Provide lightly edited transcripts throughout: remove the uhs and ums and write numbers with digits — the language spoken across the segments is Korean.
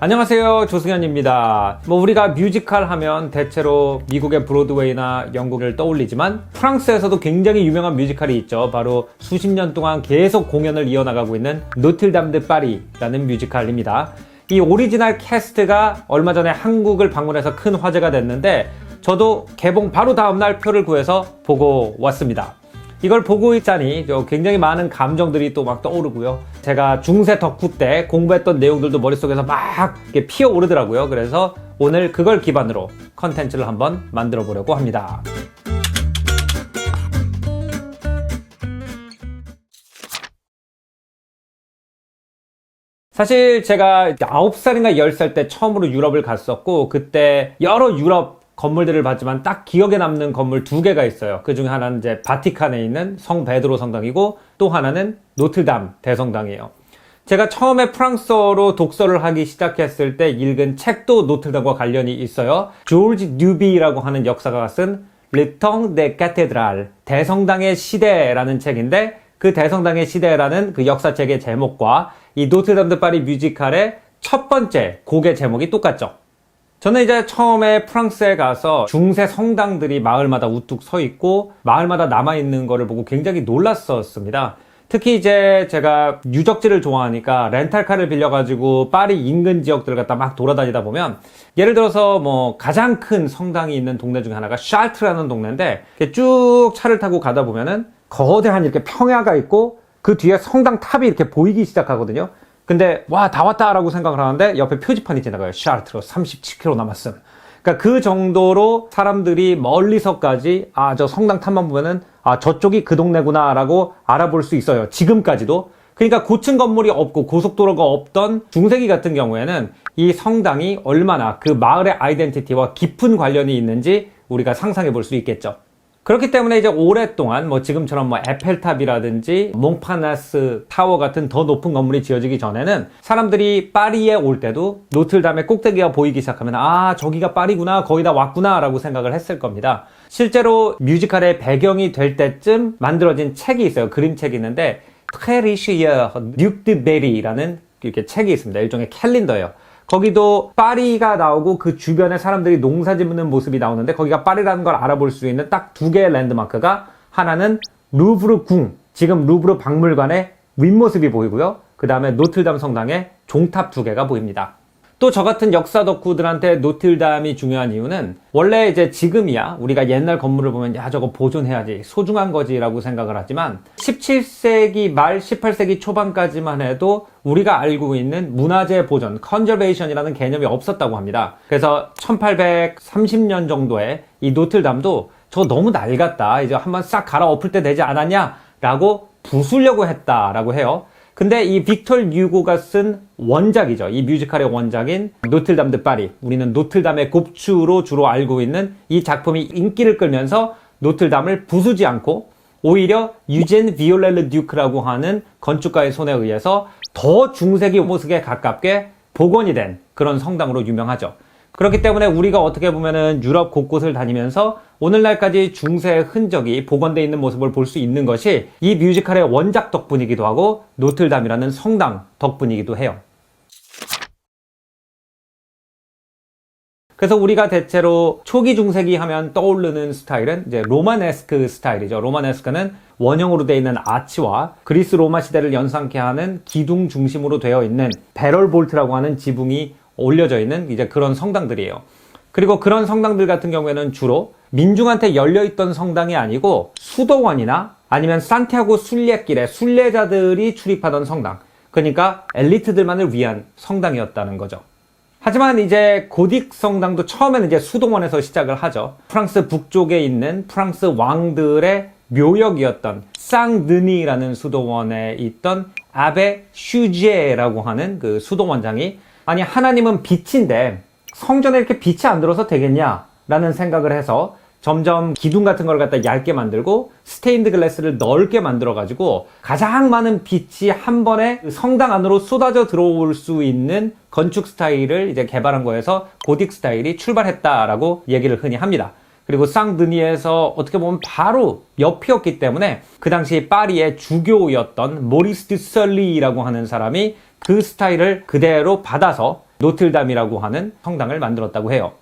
안녕하세요, 조승현입니다. 우리가 뮤지컬 하면 대체로 미국의 브로드웨이나 영국을 떠올리지만 프랑스에서도 굉장히 유명한 뮤지컬이 있죠. 바로 수십 년 동안 계속 공연을 이어나가고 있는 노틀담 드 파리라는 뮤지컬입니다. 이 오리지널 캐스트가 얼마 전에 한국을 방문해서 큰 화제가 됐는데 저도 개봉 바로 다음날 표를 구해서 보고 왔습니다. 이걸 보고 있자니 굉장히 많은 감정들이 또 막 떠오르고요. 제가 중세 덕후 때 공부했던 내용들도 머릿속에서 막 피어오르더라고요. 그래서 오늘 그걸 기반으로 컨텐츠를 한번 만들어 보려고 합니다. 사실 제가 9살인가 10살 때 처음으로 유럽을 갔었고 그때 여러 유럽 건물들을 봤지만 딱 기억에 남는 건물 두 개가 있어요. 그 중에 하나는 이제 바티칸에 있는 성 베드로 성당이고 또 하나는 노틀담 대성당이에요. 제가 처음에 프랑스어로 독서를 하기 시작했을 때 읽은 책도 노틀담과 관련이 있어요. 조르지 뉴비라고 하는 역사가가 쓴 Le Temps des Cathédrales, 대성당의 시대라는 책인데 그 대성당의 시대라는 그 역사책의 제목과 이 노틀담 드 파리 뮤지컬의 첫 번째 곡의 제목이 똑같죠. 저는 이제 처음에 프랑스에 가서 중세 성당들이 마을마다 우뚝 서 있고 마을마다 남아있는 거를 보고 굉장히 놀랐었습니다. 특히 이제 제가 유적지를 좋아하니까 렌탈카를 빌려가지고 파리 인근 지역들을 갖다 막 돌아다니다 보면 예를 들어서 가장 큰 성당이 있는 동네 중에 하나가 샤르트라는 동네인데 쭉 차를 타고 가다 보면은 거대한 이렇게 평야가 있고 그 뒤에 성당 탑이 이렇게 보이기 시작하거든요. 근데 와, 다 왔다 라고 생각을 하는데 옆에 표지판이 지나가요. 샤르트로 37km 남았음. 그러니까 그 정도로 사람들이 멀리서까지 저 성당 탑만 보면은 저쪽이 그 동네구나 라고 알아볼 수 있어요. 지금까지도. 그러니까 고층 건물이 없고 고속도로가 없던 중세기 같은 경우에는 이 성당이 얼마나 그 마을의 아이덴티티와 깊은 관련이 있는지 우리가 상상해 볼 수 있겠죠. 그렇기 때문에 이제 오랫동안 지금처럼 에펠탑이라든지 몽파나스 타워 같은 더 높은 건물이 지어지기 전에는 사람들이 파리에 올 때도 노틀담의 꼭대기가 보이기 시작하면 저기가 파리구나, 거의 다 왔구나 라고 생각을 했을 겁니다. 실제로 뮤지컬의 배경이 될 때쯤 만들어진 책이 있어요. 그림책이 있는데 Très Richelieu, Duc de Berry라는 이렇게 책이 있습니다. 일종의 캘린더예요. 거기도 파리가 나오고 그 주변에 사람들이 농사 짓는 모습이 나오는데 거기가 파리라는 걸 알아볼 수 있는 딱 두 개의 랜드마크가 하나는 루브르 궁, 지금 루브르 박물관의 윗모습이 보이고요. 그 다음에 노틀담 성당의 종탑 두 개가 보입니다. 또 저 같은 역사 덕후들한테 노틀담이 중요한 이유는 원래 이제 지금이야 우리가 옛날 건물을 보면 저거 보존해야지 소중한 거지 라고 생각을 하지만 17세기 말 18세기 초반까지만 해도 우리가 알고 있는 문화재 보존, 컨저베이션이라는 개념이 없었다고 합니다. 그래서 1830년 정도에 이 노틀담도 저거 너무 낡았다, 이제 한번 싹 갈아엎을 때 되지 않았냐 라고 부수려고 했다라고 해요. 근데 이 빅터 류고가 쓴 원작이죠. 이 뮤지컬의 원작인 노틀담 드 파리, 우리는 노틀담의 곱추로 주로 알고 있는 이 작품이 인기를 끌면서 노틀담을 부수지 않고 오히려 유젠 비올렐 듀크라고 하는 건축가의 손에 의해서 더 중세기 모습에 가깝게 복원이 된 그런 성당으로 유명하죠. 그렇기 때문에 우리가 어떻게 보면은 유럽 곳곳을 다니면서 오늘날까지 중세의 흔적이 복원되어 있는 모습을 볼 수 있는 것이 이 뮤지컬의 원작 덕분이기도 하고 노틀담이라는 성당 덕분이기도 해요. 그래서 우리가 대체로 초기 중세기 하면 떠오르는 스타일은 이제 로마네스크 스타일이죠. 로마네스크는 원형으로 되어 있는 아치와 그리스 로마 시대를 연상케 하는 기둥 중심으로 되어 있는 베럴볼트라고 하는 지붕이 올려져 있는 이제 그런 성당들이에요. 그리고 그런 성당들 같은 경우에는 주로 민중한테 열려있던 성당이 아니고 수도원이나 아니면 산티아고 순례길에 순례자들이 출입하던 성당, 그러니까 엘리트들만을 위한 성당이었다는 거죠. 하지만 이제 고딕 성당도 처음에는 이제 수도원에서 시작을 하죠. 프랑스 북쪽에 있는 프랑스 왕들의 묘역이었던 쌍드니라는 수도원에 있던 아베 슈제라고 하는 그 수도원장이 하나님은 빛인데 성전에 이렇게 빛이 안 들어서 되겠냐 라는 생각을 해서 점점 기둥 같은 걸 갖다 얇게 만들고 스테인드 글래스를 넓게 만들어 가지고 가장 많은 빛이 한 번에 성당 안으로 쏟아져 들어올 수 있는 건축 스타일을 이제 개발한 거에서 고딕 스타일이 출발했다라고 얘기를 흔히 합니다. 그리고 쌍드니에서 어떻게 보면 바로 옆이었기 때문에 그 당시 파리의 주교였던 모리스 드 설리라고 하는 사람이 그 스타일을 그대로 받아서 노틀담이라고 하는 성당을 만들었다고 해요.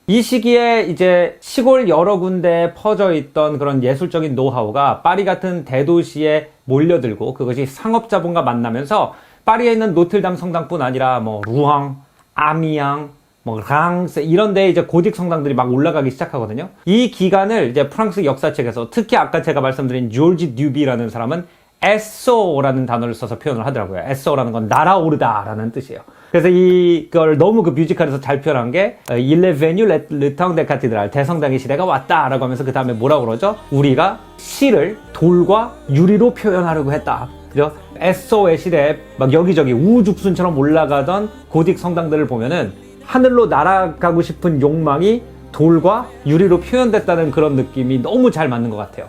이 시기에 이제 시골 여러 군데에 퍼져 있던 그런 예술적인 노하우가 파리 같은 대도시에 몰려들고 그것이 상업자본과 만나면서 파리에 있는 노틀담 성당뿐 아니라 뭐 루앙, 아미앙, 뭐 랑스 이런 데 이제 고딕 성당들이 막 올라가기 시작하거든요. 이 기간을 이제 프랑스 역사책에서 특히 아까 제가 말씀드린 조르지 듀비라는 사람은 에소라는 단어를 써서 표현을 하더라고요. 에소라는 건 날아오르다라는 뜻이에요. 그래서 이걸 너무 그 뮤지컬에서 잘 표현한 게 Il est venu le temps des cathédrales, 대성당의 시대가 왔다라고 하면서 그 다음에 뭐라고 그러죠? 우리가 시를 돌과 유리로 표현하려고 했다. 그죠? 에소의 시대에 막 여기저기 우후죽순처럼 올라가던 고딕 성당들을 보면은 하늘로 날아가고 싶은 욕망이 돌과 유리로 표현됐다는 그런 느낌이 너무 잘 맞는 것 같아요.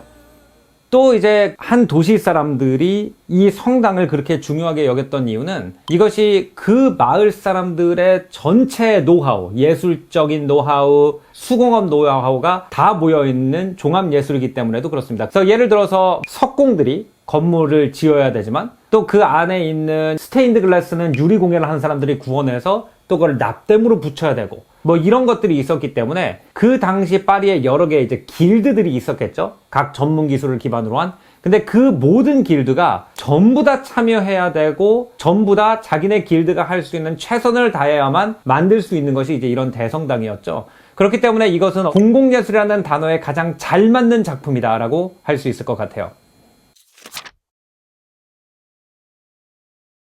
또 이제 한 도시 사람들이 이 성당을 그렇게 중요하게 여겼던 이유는 이것이 그 마을 사람들의 전체 노하우, 예술적인 노하우, 수공업 노하우가 다 모여있는 종합예술이기 때문에도 그렇습니다. 그래서 예를 들어서 석공들이 건물을 지어야 되지만 또 그 안에 있는 스테인드 글라스는 유리공예를 하는 사람들이 구원해서 또 그걸 납땜으로 붙여야 되고 뭐 이런 것들이 있었기 때문에 그 당시 파리에 여러 개의 이제 길드들이 있었겠죠. 각 전문 기술을 기반으로 한. 근데 그 모든 길드가 전부 다 참여해야 되고 전부 다 자기네 길드가 할 수 있는 최선을 다해야만 만들 수 있는 것이 이제 이런 대성당이었죠. 그렇기 때문에 이것은 공공예술이라는 단어에 가장 잘 맞는 작품이다라고 할 수 있을 것 같아요.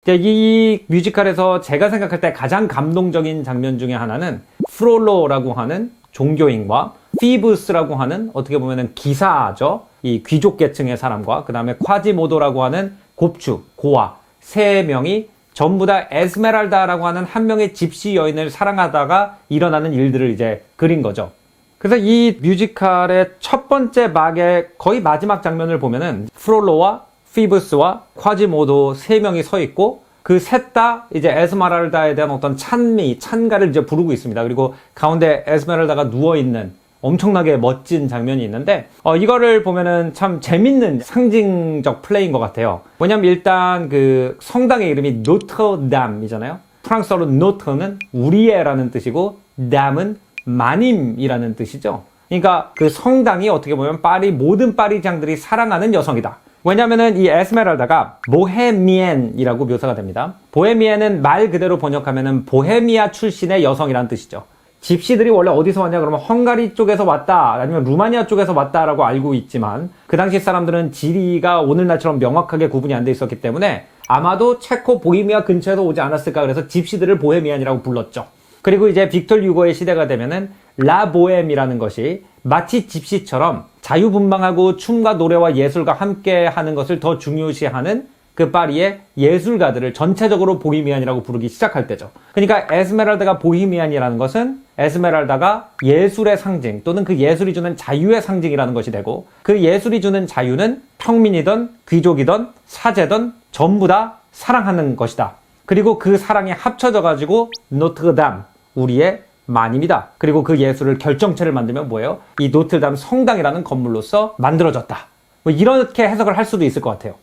이 뮤지컬에서 제가 생각할 때 가장 감동적인 장면 중에 하나는 프롤로라고 하는 종교인과 피부스라고 하는 어떻게 보면은 기사죠. 이 귀족 계층의 사람과 그 다음에 콰지모도라고 하는 곱추, 고아 세 명이 전부 다 에스메랄다라고 하는 한 명의 집시 여인을 사랑하다가 일어나는 일들을 이제 그린 거죠. 그래서 이 뮤지컬의 첫 번째 막의 거의 마지막 장면을 보면은 프롤로와 피부스와 콰지모도 세 명이 서 있고 그 셋 다 이제 에스메랄다에 대한 어떤 찬가를 이제 부르고 있습니다. 그리고 가운데 에스메랄다가 누워있는 엄청나게 멋진 장면이 있는데 이거를 보면은 참 재밌는 상징적 플레이인 것 같아요. 왜냐면 일단 그 성당의 이름이 노트담이잖아요. 프랑스어로 노트는 우리의라는 뜻이고 담은 마님이라는 뜻이죠. 그러니까 그 성당이 어떻게 보면 파리 모든 파리장들이 사랑하는 여성이다. 왜냐면은 이 에스메랄다가 보헤미엔이라고 묘사가 됩니다. 보헤미엔은 말 그대로 번역하면은 보헤미아 출신의 여성이라는 뜻이죠. 집시들이 원래 어디서 왔냐 그러면 헝가리 쪽에서 왔다 아니면 루마니아 쪽에서 왔다라고 알고 있지만 그 당시 사람들은 지리가 오늘날처럼 명확하게 구분이 안 돼 있었기 때문에 아마도 체코 보헤미아 근처에서 오지 않았을까 그래서 집시들을 보헤미안이라고 불렀죠. 그리고 이제 빅토르 유고의 시대가 되면은 라 보엠이라는 것이 마치 집시처럼 자유분방하고 춤과 노래와 예술과 함께 하는 것을 더 중요시하는 그 파리의 예술가들을 전체적으로 보헤미안이라고 부르기 시작할 때죠. 그러니까 에스메랄다가 보헤미안이라는 것은 에스메랄다가 예술의 상징 또는 그 예술이 주는 자유의 상징이라는 것이 되고 그 예술이 주는 자유는 평민이든 귀족이든 사제든 전부 다 사랑하는 것이다. 그리고 그 사랑이 합쳐져 가지고 노트담 우리의 마님이다. 그리고 그 예술을 결정체를 만들면 뭐예요? 이 노트담 성당이라는 건물로서 만들어졌다. 뭐 이렇게 해석을 할 수도 있을 것 같아요.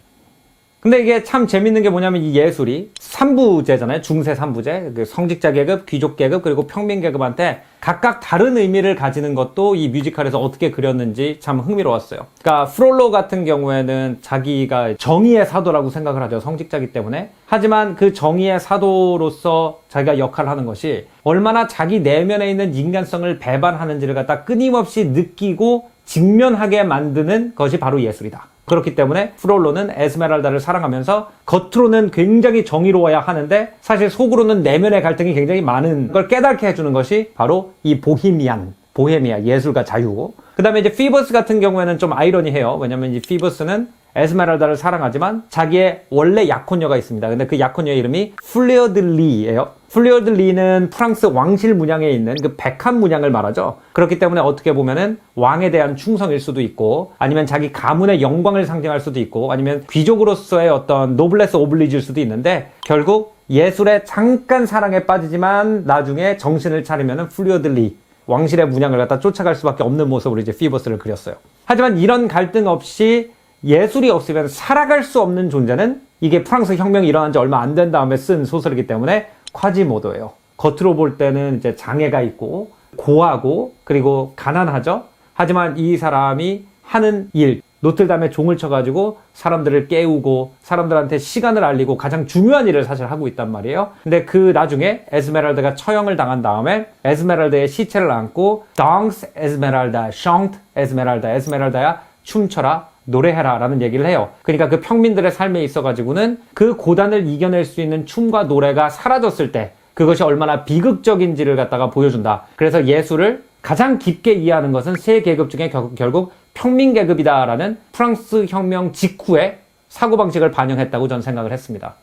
근데 이게 참 재밌는 게 뭐냐면 이 예술이 3부제잖아요. 중세 3부제. 그 성직자 계급, 귀족 계급, 그리고 평민 계급한테 각각 다른 의미를 가지는 것도 이 뮤지컬에서 어떻게 그렸는지 참 흥미로웠어요. 그러니까 프롤로 같은 경우에는 자기가 정의의 사도라고 생각을 하죠. 성직자이기 때문에. 하지만 그 정의의 사도로서 자기가 역할을 하는 것이 얼마나 자기 내면에 있는 인간성을 배반하는지를 갖다 끊임없이 느끼고 직면하게 만드는 것이 바로 예술이다. 그렇기 때문에 프롤로는 에스메랄다를 사랑하면서 겉으로는 굉장히 정의로워야 하는데 사실 속으로는 내면의 갈등이 굉장히 많은 걸 깨닫게 해주는 것이 바로 이 보헤미아 예술과 자유고 그 다음에 이제 피버스 같은 경우에는 좀 아이러니해요. 왜냐면 이 피버스는 에스메랄다를 사랑하지만 자기의 원래 약혼녀가 있습니다. 근데 그 약혼녀의 이름이 플레어 드 리예요. 플레어 드 리는 프랑스 왕실 문양에 있는 그 백합 문양을 말하죠. 그렇기 때문에 어떻게 보면은 왕에 대한 충성일 수도 있고 아니면 자기 가문의 영광을 상징할 수도 있고 아니면 귀족으로서의 어떤 노블레스 오블리지일 수도 있는데 결국 예술에 잠깐 사랑에 빠지지만 나중에 정신을 차리면은 플레어 드 리 왕실의 문양을 갖다 쫓아갈 수밖에 없는 모습으로 이제 피버스를 그렸어요. 하지만 이런 갈등 없이 예술이 없으면 살아갈 수 없는 존재는 이게 프랑스 혁명이 일어난 지 얼마 안 된 다음에 쓴 소설이기 때문에 콰지모도예요. 겉으로 볼 때는 이제 장애가 있고 고하고 그리고 가난하죠. 하지만 이 사람이 하는 일, 노틀담에 종을 쳐가지고 사람들을 깨우고 사람들한테 시간을 알리고 가장 중요한 일을 사실 하고 있단 말이에요. 근데 그 나중에 에스메랄다가 처형을 당한 다음에 에스메랄다의 시체를 안고 Dance 에스메랄다, Chante 에스메랄다, 에스메랄다야 춤춰라, 노래해라 라는 얘기를 해요. 그러니까 그 평민들의 삶에 있어가지고는 그 고단을 이겨낼 수 있는 춤과 노래가 사라졌을 때 그것이 얼마나 비극적인지를 갖다가 보여준다. 그래서 예술을 가장 깊게 이해하는 것은 세 계급 중에 결국 평민계급이다라는 프랑스 혁명 직후의 사고방식을 반영했다고 저는 생각을 했습니다.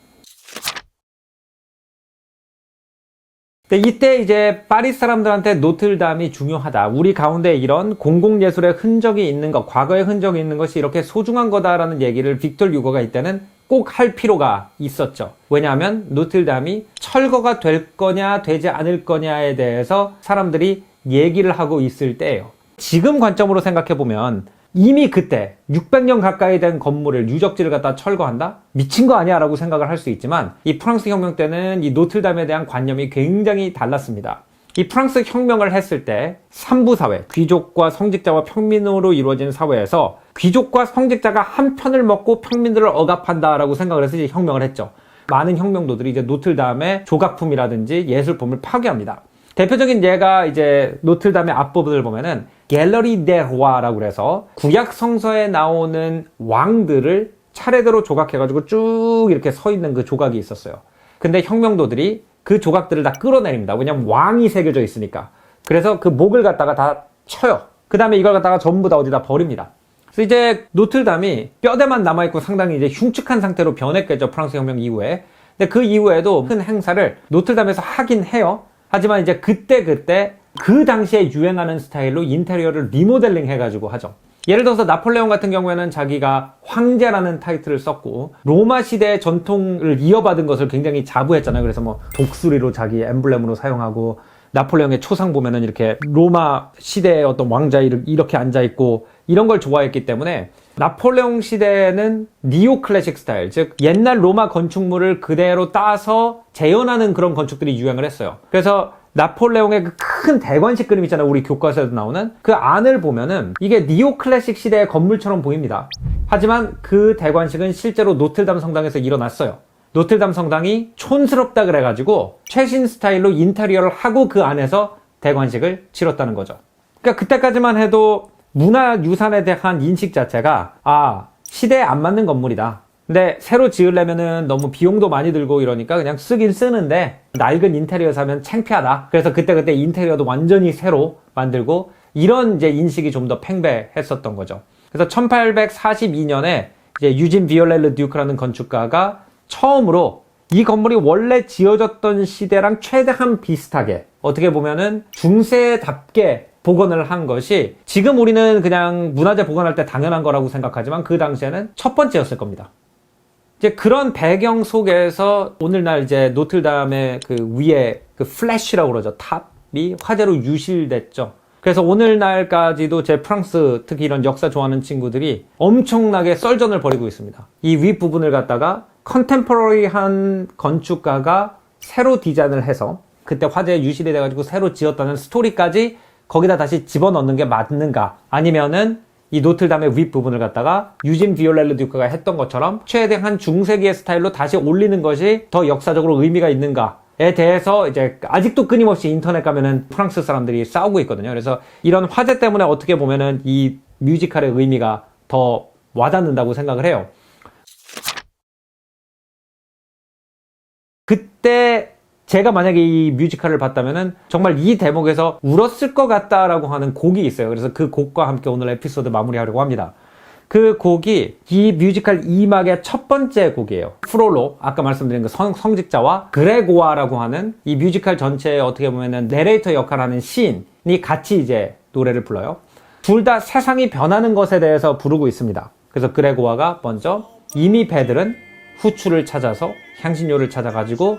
근데 이때 이제 파리 사람들한테 노틀담이 중요하다. 우리 가운데 이런 공공예술의 흔적이 있는 것, 과거의 흔적이 있는 것이 이렇게 소중한 거다라는 얘기를 빅tor 유고가 이때는 꼭 할 필요가 있었죠. 왜냐하면 노틀담이 철거가 될 거냐 되지 않을 거냐에 대해서 사람들이 얘기를 하고 있을 때예요. 지금 관점으로 생각해보면 이미 그때 600년 가까이 된 건물을 유적지를 갖다 철거한다? 미친 거 아니야 라고 생각을 할 수 있지만 이 프랑스 혁명 때는 이 노틀담에 대한 관념이 굉장히 달랐습니다. 이 프랑스 혁명을 했을 때 삼부 사회, 귀족과 성직자와 평민으로 이루어진 사회에서 귀족과 성직자가 한 편을 먹고 평민들을 억압한다라고 생각을 해서 이제 혁명을 했죠. 많은 혁명도들이 이제 노틀담의 조각품이라든지 예술품을 파괴합니다. 대표적인 예가 이제 노틀담의 앞부분을 보면은 갤러리 데 로아라고 그래서 구약 성서에 나오는 왕들을 차례대로 조각해가지고 쭉 이렇게 서 있는 그 조각이 있었어요. 근데 혁명도들이 그 조각들을 다 끌어내립니다. 왜냐면 왕이 새겨져 있으니까. 그래서 그 목을 갖다가 다 쳐요. 그 다음에 이걸 갖다가 전부 다 어디다 버립니다. 그래서 이제 노틀담이 뼈대만 남아있고 상당히 이제 흉측한 상태로 변했겠죠. 프랑스 혁명 이후에. 근데 그 이후에도 큰 행사를 노틀담에서 하긴 해요. 하지만 이제 그때 그 당시에 유행하는 스타일로 인테리어를 리모델링 해가지고 하죠. 예를 들어서 나폴레옹 같은 경우에는 자기가 황제라는 타이틀을 썼고 로마 시대의 전통을 이어받은 것을 굉장히 자부했잖아요. 그래서 뭐 독수리로 자기 엠블렘으로 사용하고 나폴레옹의 초상 보면은 이렇게 로마 시대의 어떤 왕자 이렇게 앉아있고 이런 걸 좋아했기 때문에 나폴레옹 시대에는 니오 클래식 스타일, 즉 옛날 로마 건축물을 그대로 따서 재현하는 그런 건축들이 유행을 했어요. 그래서 나폴레옹의 그 큰 대관식 그림 있잖아요. 우리 교과서에도 나오는 그 안을 보면은 이게 니오 클래식 시대의 건물처럼 보입니다. 하지만 그 대관식은 실제로 노틀담 성당에서 일어났어요. 노틀담 성당이 촌스럽다 그래가지고 최신 스타일로 인테리어를 하고 그 안에서 대관식을 치렀다는 거죠. 그러니까 그때까지만 해도 문화유산에 대한 인식 자체가 시대에 안 맞는 건물이다. 근데 새로 지으려면은 너무 비용도 많이 들고 이러니까 그냥 쓰긴 쓰는데 낡은 인테리어 사면 창피하다. 그래서 그때 인테리어도 완전히 새로 만들고 이런 이제 인식이 좀 더 팽배했었던 거죠. 그래서 1842년에 이제 유진 비올렐 듀크라는 건축가가 처음으로 이 건물이 원래 지어졌던 시대랑 최대한 비슷하게 어떻게 보면은 중세답게 복원을 한 것이 지금 우리는 그냥 문화재 복원할 때 당연한 거라고 생각하지만 그 당시에는 첫 번째였을 겁니다. 이제 그런 배경 속에서 오늘날 이제 노틀담의 그 위에 그 플래시라고 그러죠. 탑이 화재로 유실됐죠. 그래서 오늘날까지도 제 프랑스 특히 이런 역사 좋아하는 친구들이 엄청나게 썰전을 벌이고 있습니다. 이 윗부분을 갖다가 컨템포러리한 건축가가 새로 디자인을 해서 그때 화재에 유실이 돼가지고 새로 지었다는 스토리까지 거기다 다시 집어넣는 게 맞는가? 아니면은 이 노틀담의 윗부분을 갖다가 유진 비올렐 듀크가 했던 것처럼 최대한 중세기의 스타일로 다시 올리는 것이 더 역사적으로 의미가 있는가에 대해서 이제 아직도 끊임없이 인터넷 가면은 프랑스 사람들이 싸우고 있거든요. 그래서 이런 화제 때문에 어떻게 보면은 이 뮤지컬의 의미가 더 와닿는다고 생각을 해요. 그때 제가 만약에 이 뮤지컬을 봤다면은 정말 이 대목에서 울었을 것 같다라고 하는 곡이 있어요. 그래서 그 곡과 함께 오늘 에피소드 마무리하려고 합니다. 그 곡이 이 뮤지컬 2막의 첫 번째 곡이에요. 프롤로, 아까 말씀드린 그 성직자와 그레고아라고 하는 이 뮤지컬 전체에 어떻게 보면은 내레이터 역할을 하는 시인이 같이 이제 노래를 불러요. 둘 다 세상이 변하는 것에 대해서 부르고 있습니다. 그래서 그레고아가 먼저 이미 배들은 후추를 찾아서 향신료를 찾아가지고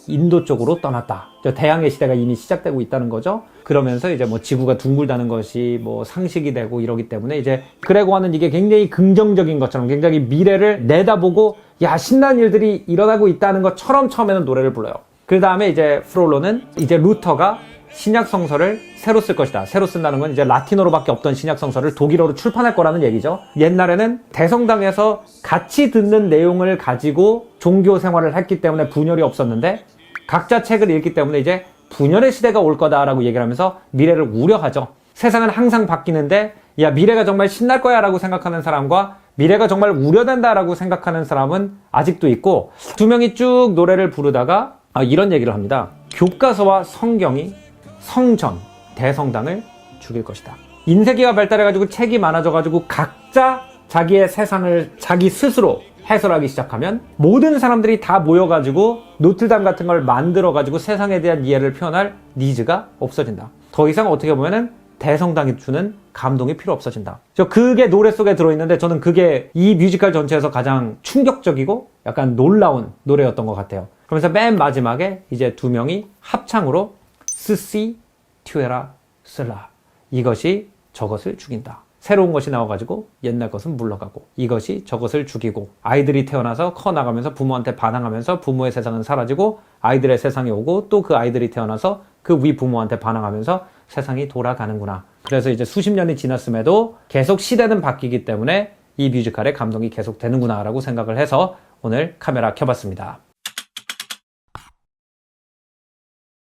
인도 쪽으로 떠났다. 대항해 시대가 이미 시작되고 있다는 거죠. 그러면서 이제 뭐 지구가 둥글다는 것이 뭐 상식이 되고 이러기 때문에 이제 그레고아는 이게 굉장히 긍정적인 것처럼 굉장히 미래를 내다보고 야 신나는 일들이 일어나고 있다는 것처럼 처음에는 노래를 불러요. 그 다음에 이제 프롤로는 이제 루터가 신약 성서를 새로 쓸 것이다. 새로 쓴다는 건 이제 라틴어로밖에 없던 신약 성서를 독일어로 출판할 거라는 얘기죠. 옛날에는 대성당에서 같이 듣는 내용을 가지고 종교 생활을 했기 때문에 분열이 없었는데 각자 책을 읽기 때문에 이제 분열의 시대가 올 거다라고 얘기를 하면서 미래를 우려하죠. 세상은 항상 바뀌는데 야, 미래가 정말 신날 거야 라고 생각하는 사람과 미래가 정말 우려된다라고 생각하는 사람은 아직도 있고, 두 명이 쭉 노래를 부르다가 이런 얘기를 합니다. 교과서와 성경이 성전, 대성당을 죽일 것이다. 인쇄기가 발달해가지고 책이 많아져가지고 각자 자기의 세상을 자기 스스로 해설하기 시작하면 모든 사람들이 다 모여가지고 노트담 같은 걸 만들어가지고 세상에 대한 이해를 표현할 니즈가 없어진다. 더 이상 어떻게 보면은 대성당이 주는 감동이 필요 없어진다. 그게 노래 속에 들어있는데 저는 그게 이 뮤지컬 전체에서 가장 충격적이고 약간 놀라운 노래였던 것 같아요. 그러면서 맨 마지막에 이제 두 명이 합창으로 스시 튜에라 슬라, 이것이 저것을 죽인다. 새로운 것이 나와가지고 옛날 것은 물러가고 이것이 저것을 죽이고 아이들이 태어나서 커나가면서 부모한테 반항하면서 부모의 세상은 사라지고 아이들의 세상이 오고 또 그 아이들이 태어나서 그 위 부모한테 반항하면서 세상이 돌아가는구나. 그래서 이제 수십 년이 지났음에도 계속 시대는 바뀌기 때문에 이 뮤지컬의 감동이 계속 되는구나 라고 생각을 해서 오늘 카메라 켜봤습니다.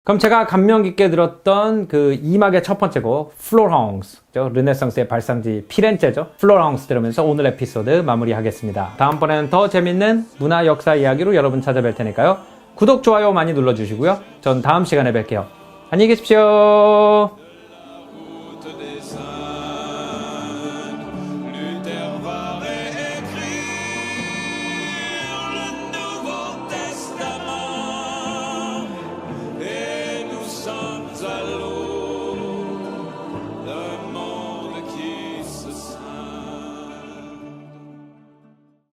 그럼 제가 감명 깊게 들었던 그 2막의 첫 번째 곡 플로랑스, 르네상스의 발상지 피렌체죠. 플로랑스 들으면서 오늘 에피소드 마무리하겠습니다. 다음번에는 더 재밌는 문화 역사 이야기로 여러분 찾아뵐 테니까요. 구독, 좋아요 많이 눌러주시고요. 전 다음 시간에 뵐게요. 안녕히 계십시오. Nous sommes à l'eau.